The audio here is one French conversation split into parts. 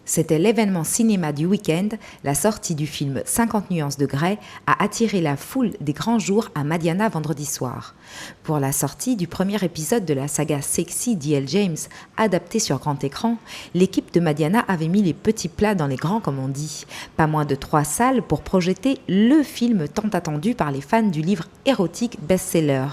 C'était l'événement cinéma du week-end, la sortie du film 50 nuances de Grey a attiré la foule des grands jours à Madiana vendredi soir. Pour la sortie du premier épisode de la saga Sexy d'E.L. James, adapté sur grand écran, l'équipe de Madiana avait mis les petits plats dans les grands comme on dit. Pas moins de 3 salles pour projeter le film tant attendu par les fans du livre érotique best-seller.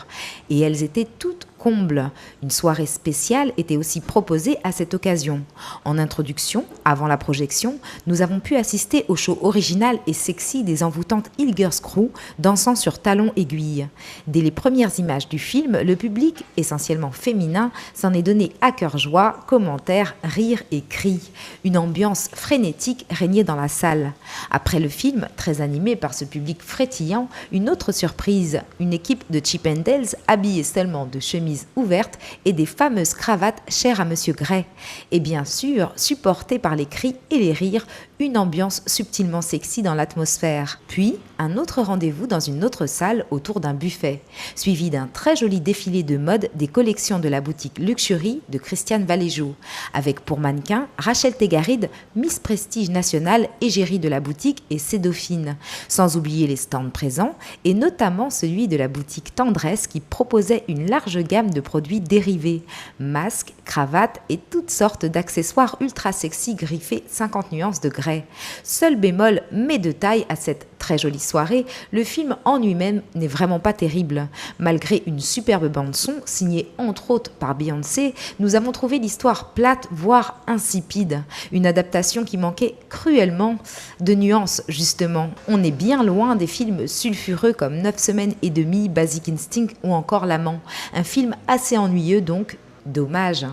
Et elles étaient toutes comble. Une soirée spéciale était aussi proposée à cette occasion. En introduction, avant la projection, nous avons pu assister au show original et sexy des envoûtantes Hillgirls Crew dansant sur talons aiguilles. Dès les premières images du film, le public, essentiellement féminin, s'en est donné à cœur joie, commentaires, rires et cris. Une ambiance frénétique régnait dans la salle. Après le film, très animé par ce public frétillant, une autre surprise, une équipe de Chip 'n Dales habillée seulement de chemises ouvertes et des fameuses cravates chères à Monsieur Grey. Et bien sûr, supportée par les cris et les rires, une ambiance subtilement sexy dans l'atmosphère. Puis, un autre rendez-vous dans une autre salle autour d'un buffet, suivi d'un très joli défilé de mode des collections de la boutique Luxury de Christiane Valéjo, avec pour mannequin Rachel Tegaride, Miss Prestige nationale, égérie de la boutique et ses dauphines, sans oublier les stands présents et notamment celui de la boutique Tendresse qui proposait une large gamme de produits dérivés, masques, cravates et toutes sortes d'accessoires ultra sexy griffés 50 nuances de Grey. Seul bémol, mais de taille à cette très jolie soirée, le film en lui-même n'est vraiment pas terrible. Malgré une superbe bande-son, signée entre autres par Beyoncé, nous avons trouvé l'histoire plate, voire insipide. Une adaptation qui manquait cruellement de nuances, justement. On est bien loin des films sulfureux comme 9 semaines et demie, Basic Instinct ou encore L'Amant. Un film assez ennuyeux donc, dommage.